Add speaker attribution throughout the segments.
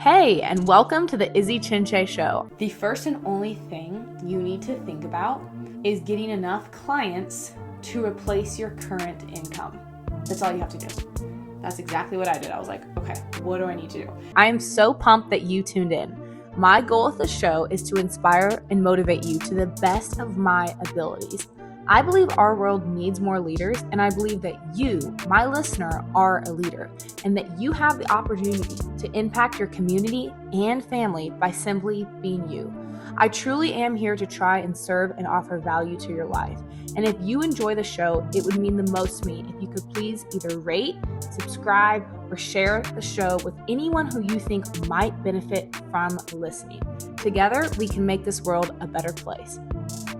Speaker 1: Hey, and welcome to the Izzy Chinche Show. The first and only thing you need to think about is getting enough clients to replace your current income. That's all you have to do. That's exactly what I did. I was like, okay, what do I need to do? I am so pumped that you tuned in. My goal with the show is to inspire and motivate you to the best of my abilities. I believe our world needs more leaders, and I believe that you, my listener, are a leader, and that you have the opportunity to impact your community and family by simply being you. I truly am here to try and serve and offer value to your life. And if you enjoy the show, it would mean the most to me if you could please either rate, subscribe, or share the show with anyone who you think might benefit from listening. Together, we can make this world a better place.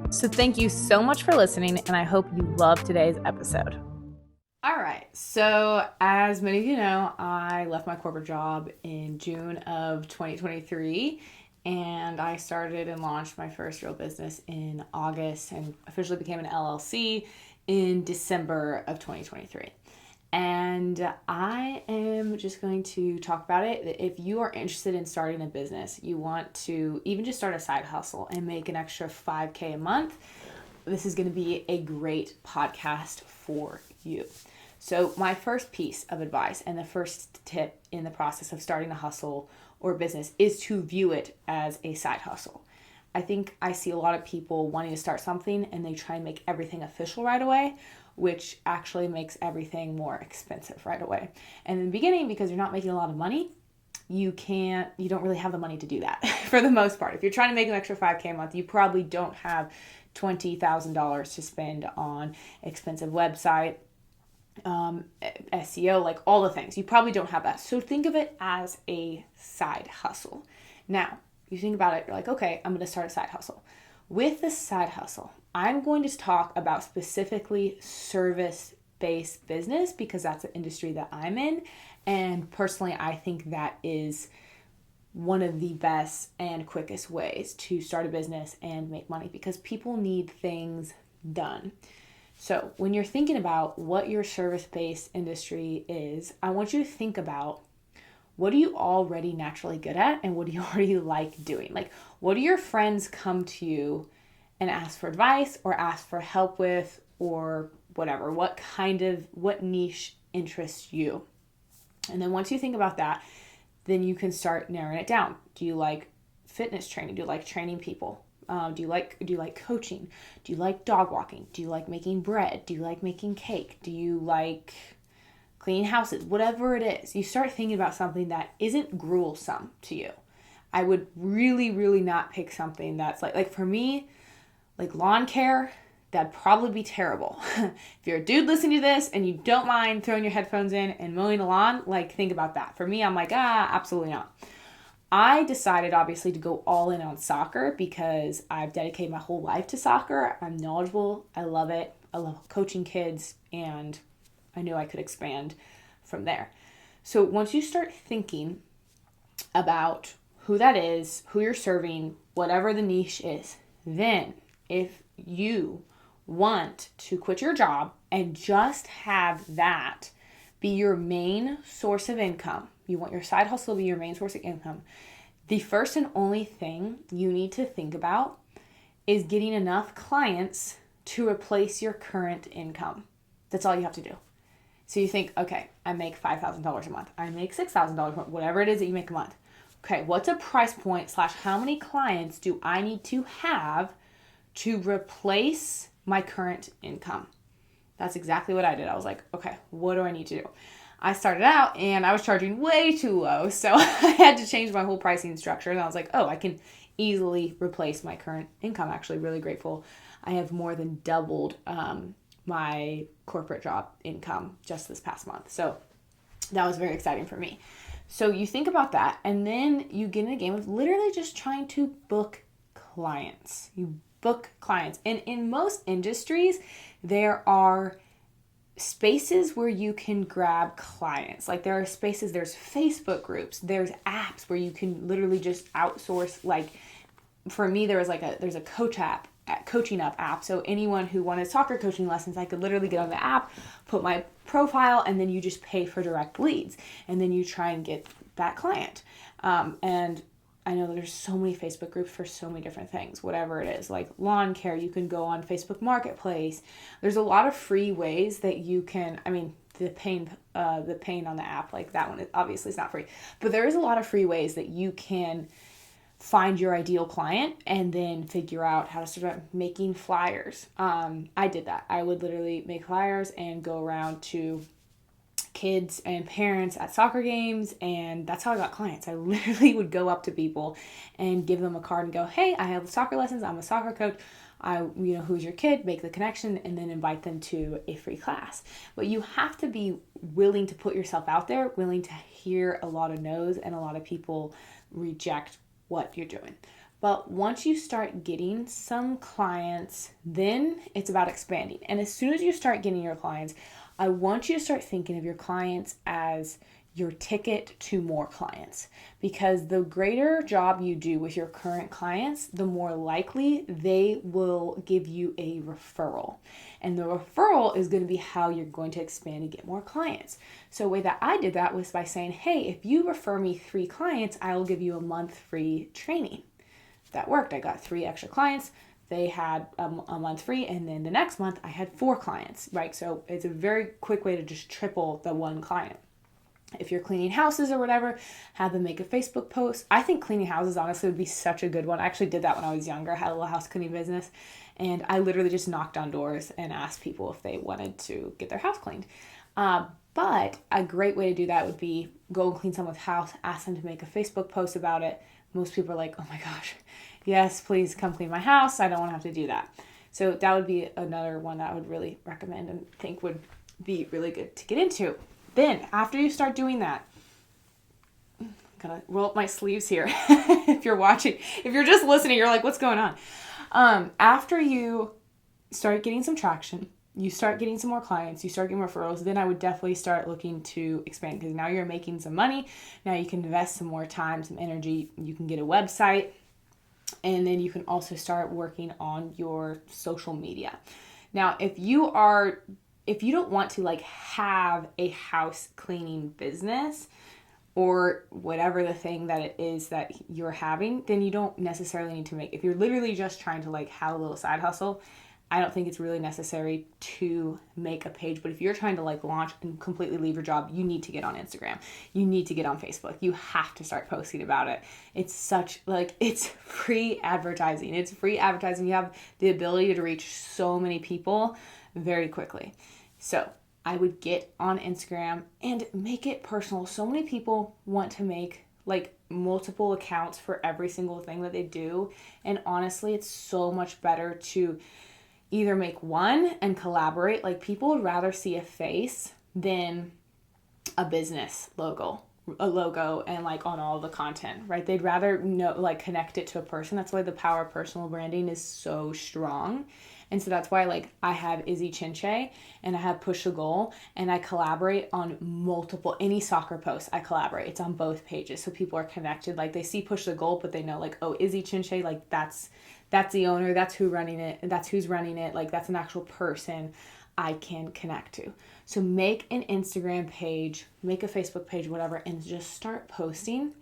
Speaker 1: So thank you so much for listening, and I hope you love today's episode. All right, so as many of you know, I left my corporate job in June of 2023, and I started and launched my first real business in August and officially became an LLC in December of 2023. And I am just going to talk about it. If you are interested in starting a business, you want to even just start a side hustle and make an extra $5,000 a month, this is going to be a great podcast for you. So my first piece of advice and the first tip in the process of starting a hustle or business is to view it as a side hustle. I think I see a lot of people wanting to start something and they try and make everything official right away, which actually makes everything more expensive right away. And in the beginning, because you're not making a lot of money, you don't really have the money to do that for the most part. If you're trying to make an extra $5,000 a month, you probably don't have $20,000 to spend on expensive website, SEO, like all the things. You probably don't have that. So think of it as a side hustle. Now, you think about it, you're like, okay, I'm going to start a side hustle. With this side hustle, I'm going to talk about specifically service-based business because that's the industry that I'm in. And personally, I think that is one of the best and quickest ways to start a business and make money because people need things done. So when you're thinking about what your service-based industry is, I want you to think about what are you already naturally good at and what do you already like doing? Like, what do your friends come to you and ask for advice or ask for help with or whatever? What niche interests you? And then once you think about that, then you can start narrowing it down. Do you like fitness training? Do you like training people? Do you like coaching? Do you like dog walking? Do you like making bread? Do you like making cake? Do you like cleaning houses? Whatever it is, you start thinking about something that isn't gruesome to you. I would really, really not pick something that's like for me, like lawn care, that'd probably be terrible. If you're a dude listening to this and you don't mind throwing your headphones in and mowing a lawn, like think about that. For me, I'm like, absolutely not. I decided obviously to go all in on soccer because I've dedicated my whole life to soccer. I'm knowledgeable. I love it. I love coaching kids and I knew I could expand from there. So once you start thinking about who that is, who you're serving, whatever the niche is, then if you want to quit your job and just have that be your main source of income, you want your side hustle to be your main source of income, the first and only thing you need to think about is getting enough clients to replace your current income. That's all you have to do. So you think, okay, I make $5,000 a month. I make $6,000 a month, whatever it is that you make a month. Okay, what's a price point / how many clients do I need to have to replace my current income? That's exactly what I did. I was like, okay, what do I need to do? I started out and I was charging way too low. So I had to change my whole pricing structure. And I was like, oh, I can easily replace my current income. Actually, really grateful. I have more than doubled my corporate job income just this past month. So that was very exciting for me. So you think about that and then you get in a game of literally just trying to book clients. You book clients. And in most industries, there are spaces where you can grab clients. Like there are spaces, there's Facebook groups, there's apps where you can literally just outsource. Like for me, there's a coaching app. So anyone who wanted soccer coaching lessons, I could literally get on the app, put my profile, and then you just pay for direct leads. And then you try and get that client. And I know there's so many Facebook groups for so many different things, whatever it is, like lawn care. You can go on Facebook Marketplace. There's a lot of free ways that you can, the pain on the app, like that one, it obviously is not free, but there is a lot of free ways that you can find your ideal client and then figure out how to start making flyers. I did that. I would literally make flyers and go around to kids and parents at soccer games, and that's how I got clients. I literally would go up to people and give them a card and go, hey, I have soccer lessons, I'm a soccer coach, who's your kid, make the connection, and then invite them to a free class. But you have to be willing to put yourself out there, willing to hear a lot of no's, and a lot of people reject what you're doing. But once you start getting some clients, then it's about expanding. And as soon as you start getting your clients, I want you to start thinking of your clients as your ticket to more clients, because the greater job you do with your current clients, the more likely they will give you a referral. And the referral is going to be how you're going to expand and get more clients. So the way that I did that was by saying, hey, if you refer me 3 clients, I will give you a month free training. That worked. I got 3 extra clients. They had a month free, and then the next month I had 4 clients, right? So it's a very quick way to just triple the one client. If you're cleaning houses or whatever, have them make a Facebook post. I think cleaning houses honestly would be such a good one. I actually did that when I was younger. I had a little house cleaning business, and I literally just knocked on doors and asked people if they wanted to get their house cleaned. But a great way to do that would be go and clean someone's house, ask them to make a Facebook post about it. Most people are like, oh my gosh, yes, please come clean my house. I don't want to have to do that. So that would be another one that I would really recommend and think would be really good to get into. Then after you start doing that, I'm gonna roll up my sleeves here. If you're watching, if you're just listening, you're like, what's going on? After you start getting some traction, you start getting some more clients, you start getting referrals, then I would definitely start looking to expand, because now you're making some money. Now you can invest some more time, some energy. You can get a website, and then you can also start working on your social media. Now, if you don't want to have a house cleaning business or whatever the thing that it is that you're having, then you don't necessarily need to if you're literally just trying to have a little side hustle, I don't think it's really necessary to make a page. But if you're trying to launch and completely leave your job, you need to get on Instagram. You need to get on Facebook. You have to start posting about it. It's it's free advertising. It's free advertising. You have the ability to reach so many people very quickly. So I would get on Instagram and make it personal. So many people want to make multiple accounts for every single thing that they do. And honestly, it's so much better to either make one and collaborate. People would rather see a face than a business logo and on all the content, right? They'd rather connect it to a person. That's why the power of personal branding is so strong. And so that's why I have Izzy Chinche and I have Push the Goal, and I collaborate on any soccer post. I collaborate. It's on both pages. So people are connected. They see Push the Goal, but they know oh, Izzy Chinche, that's the owner, that's who's running it, that's an actual person I can connect to. So make an Instagram page, make a Facebook page, whatever, and just start posting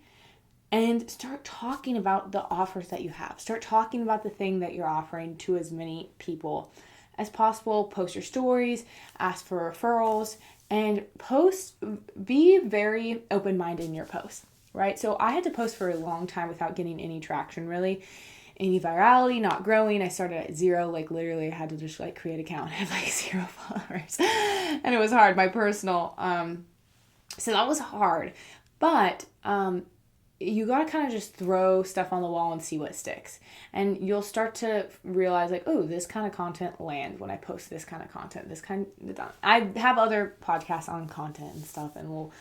Speaker 1: and start talking about the offers that you have. Start talking about the thing that you're offering to as many people as possible. Post your stories, ask for referrals, and be very open-minded in your posts, right? So I had to post for a long time without getting any traction, really. Any virality, not growing. I started at 0, literally I had to just create an account. I had 0 followers and it was hard, my personal, so that was hard, but, you got to kind of just throw stuff on the wall and see what sticks. And you'll start to realize oh, this kind of content lands when I post this kind of content, I have other podcasts on content and stuff, and we'll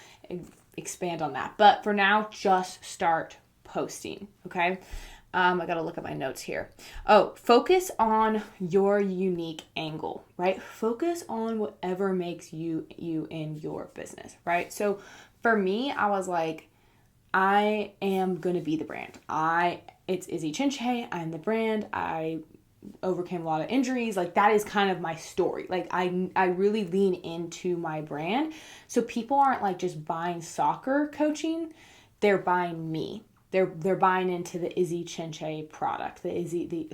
Speaker 1: expand on that. But for now, just start posting. Okay. I got to look at my notes here. Focus on your unique angle, right? Focus on whatever makes you in your business, right? So for me, I was I am going to be the brand. It's Izzy Chinche. I'm the brand. I overcame a lot of injuries. That is kind of my story. I really lean into my brand. So people aren't just buying soccer coaching. they're buying me. They're buying into the Izzy Chinche product, the Izzy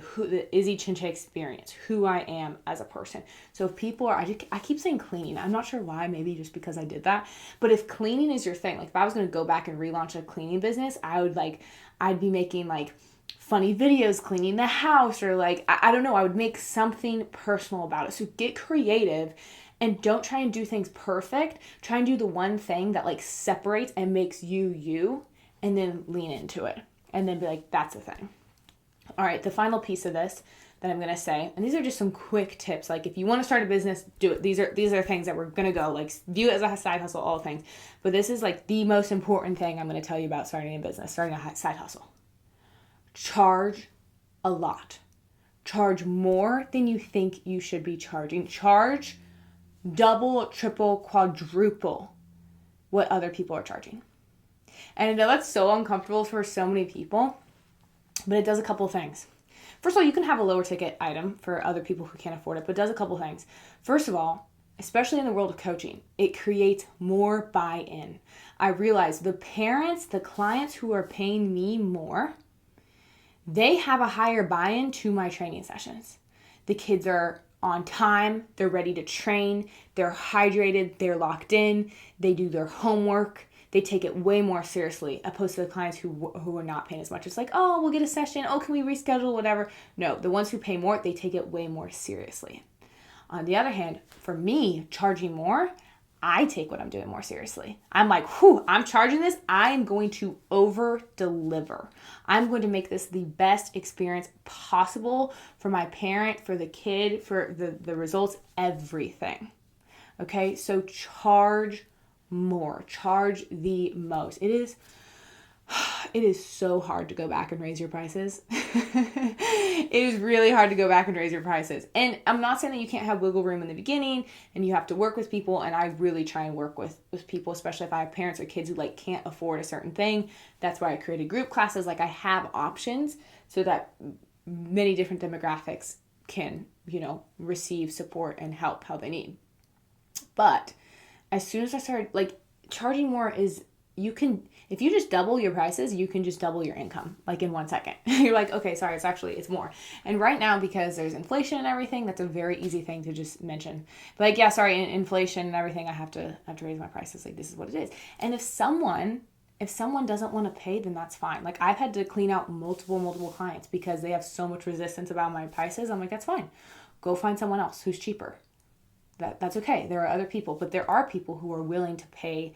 Speaker 1: Chinche experience, who I am as a person. So if people are, I keep saying cleaning. I'm not sure why, maybe just because I did that. But if cleaning is your thing, like if I was going to go back and relaunch a cleaning business, I'd be making like funny videos cleaning the house, or like, I don't know, I would make something personal about it. So get creative and don't try and do things perfect. Try and do the one thing that like separates and makes you, you. And then lean into it and then be like, that's the thing. All right, the final piece of this that I'm going to say, and these are just some quick tips. Like if you want to start a business, do it. These are things that we're going to go, like view it as a side hustle, all things. But this is like the most important thing I'm going to tell you about starting a business, starting a side hustle. Charge a lot. Charge more than you think you should be charging. Charge double, triple, quadruple what other people are charging. And I know that's so uncomfortable for so many people, but it does a couple of things. First of all, you can have a lower ticket item for other people who can't afford it, but it does a couple of things. First of all, especially in the world of coaching, it creates more buy-in. I realize the parents, the clients who are paying me more, they have a higher buy-in to my training sessions. The kids are on time, they're ready to train, they're hydrated, they're locked in, they do their homework. They take it way more seriously, opposed to the clients who are not paying as much. It's like, oh, we'll get a session. Oh, can we reschedule, whatever. No, the ones who pay more, they take it way more seriously. On the other hand, for me, charging more, I take what I'm doing more seriously. I'm like, I'm charging this. I am going to over deliver. I'm going to make this the best experience possible for my parent, for the kid, for the results, everything. Okay, so charge more, charge the most. It is so hard to go back and raise your prices. It is really hard to go back and raise your prices. And I'm not saying that you can't have wiggle room in the beginning and you have to work with people. And I really try and work with people, especially if I have parents or kids who like can't afford a certain thing. That's why I created group classes. Like I have options so that many different demographics can, receive support and help how they need. But as soon as I started, like, charging more is, if you just double your prices, you can just double your income, like, in 1 second. You're like, okay, sorry, it's more. And right now, because there's inflation and everything, that's a very easy thing to just mention. But like, yeah, sorry, inflation and everything, I have to raise my prices. Like, this is what it is. And if someone doesn't want to pay, then that's fine. Like, I've had to clean out multiple clients because they have so much resistance about my prices. I'm like, that's fine. Go find someone else who's cheaper. That's okay. There are other people, but there are people who are willing to pay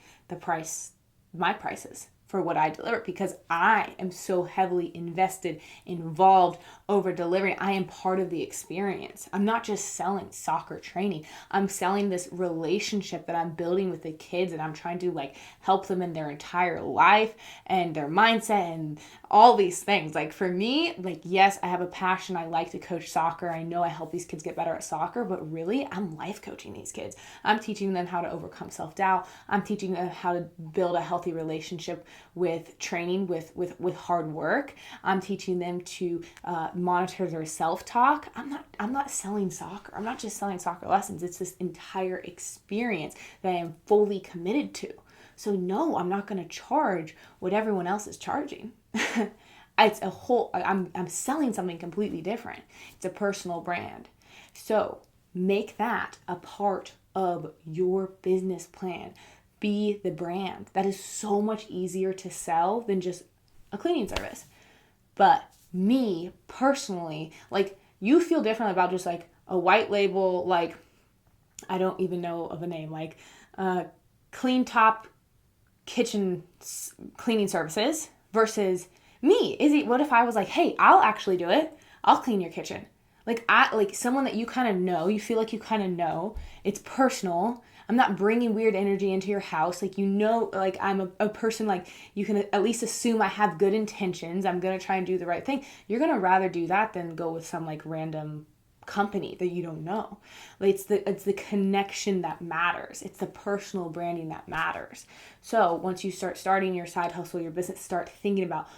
Speaker 1: my prices for what I deliver, because I am so heavily invested, involved, over delivering. I am part of the experience. I'm not just selling soccer training. I'm selling this relationship that I'm building with the kids, and I'm trying to like help them in their entire life and their mindset and all these things. Like for me, like, yes, I have a passion. I like to coach soccer. I know I help these kids get better at soccer, but really I'm life coaching these kids. I'm teaching them how to overcome self-doubt. I'm teaching them how to build a healthy relationship with training, with hard work. I'm teaching them to monitor their self-talk. I'm not selling soccer. I'm not just selling soccer lessons. It's this entire experience that I am fully committed to. So no, I'm not going to charge what everyone else is charging. It's a whole, I'm selling something completely different. It's a personal brand. So make that a part of your business plan. Be the brand. That is so much easier to sell than just a cleaning service. But me personally, like, you feel different about just like a white label, like, I don't even know of a name, like Clean Top kitchen cleaning services versus me. What if I was like, hey, I'll actually do it. I'll clean your kitchen. Like someone that you kind of know, you feel like you kind of know. It's personal. I'm not bringing weird energy into your house. Like, like I'm a person, like you can at least assume I have good intentions. I'm going to try and do the right thing. You're going to rather do that than go with some like random company that you don't know. Like, it's the connection that matters. It's the personal branding that matters. So once you starting your side hustle, your business, start thinking about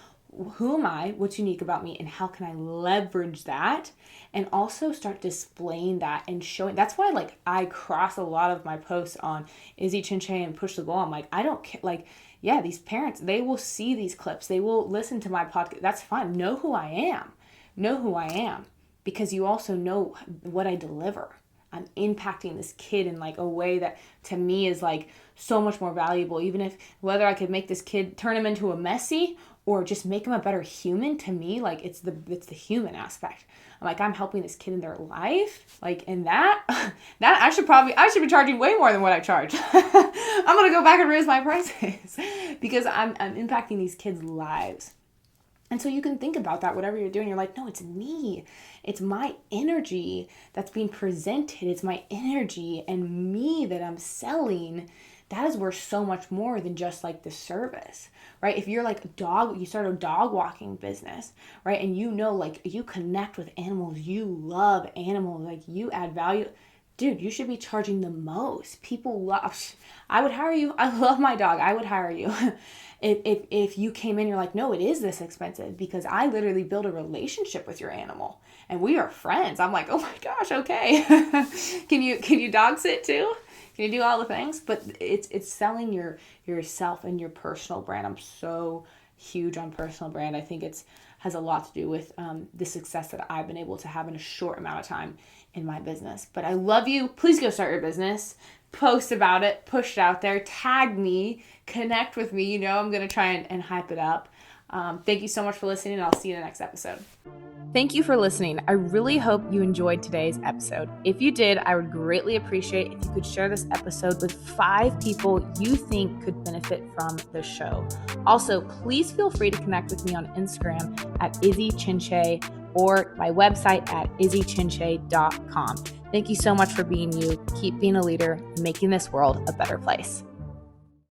Speaker 1: who am I, what's unique about me, and how can I leverage that, and also start displaying that and showing. That's why like I cross a lot of my posts on Izzy Chinche and Push the Goal. I'm like, I don't care. Like, yeah, these parents, they will see these clips, they will listen to my podcast. That's fine. Know who I am. Know who I am, because you also know what I deliver. I'm impacting this kid in like a way that to me is like so much more valuable. Even if whether I could make this kid, turn him into a Messi or just make him a better human, to me, like it's the human aspect. I'm like, I'm helping this kid in their life. Like, and that I should be charging way more than what I charge. I'm going to go back and raise my prices because I'm impacting these kids' lives. And so you can think about that, whatever you're doing. You're like, no, it's me. It's my energy that's being presented. It's my energy and me that I'm selling. That is worth so much more than just like the service, right? If you're like you start a dog walking business, right? And you know, like you connect with animals, you love animals, like you add value. Dude, you should be charging the most. I would hire you. I love my dog. I would hire you. If you came in, you're like, no, it is this expensive because I literally build a relationship with your animal and we are friends. I'm like, oh my gosh, okay. Can you dog sit too? Can you do all the things? But it's selling yourself and your personal brand. I'm so huge on personal brand. I think has a lot to do with the success that I've been able to have in a short amount of time in my business. But I love you. Please go start your business. Post about it. Push it out there. Tag me. Connect with me. You know I'm going to try and hype it up. Thank you so much for listening, and I'll see you in the next episode. Thank you for listening. I really hope you enjoyed today's episode. If you did, I would greatly appreciate if you could share this episode with 5 people you think could benefit from the show. Also, please feel free to connect with me on Instagram at Izzy Chinche or my website at izzychinche.com. Thank you so much for being you. Keep being a leader, making this world a better place.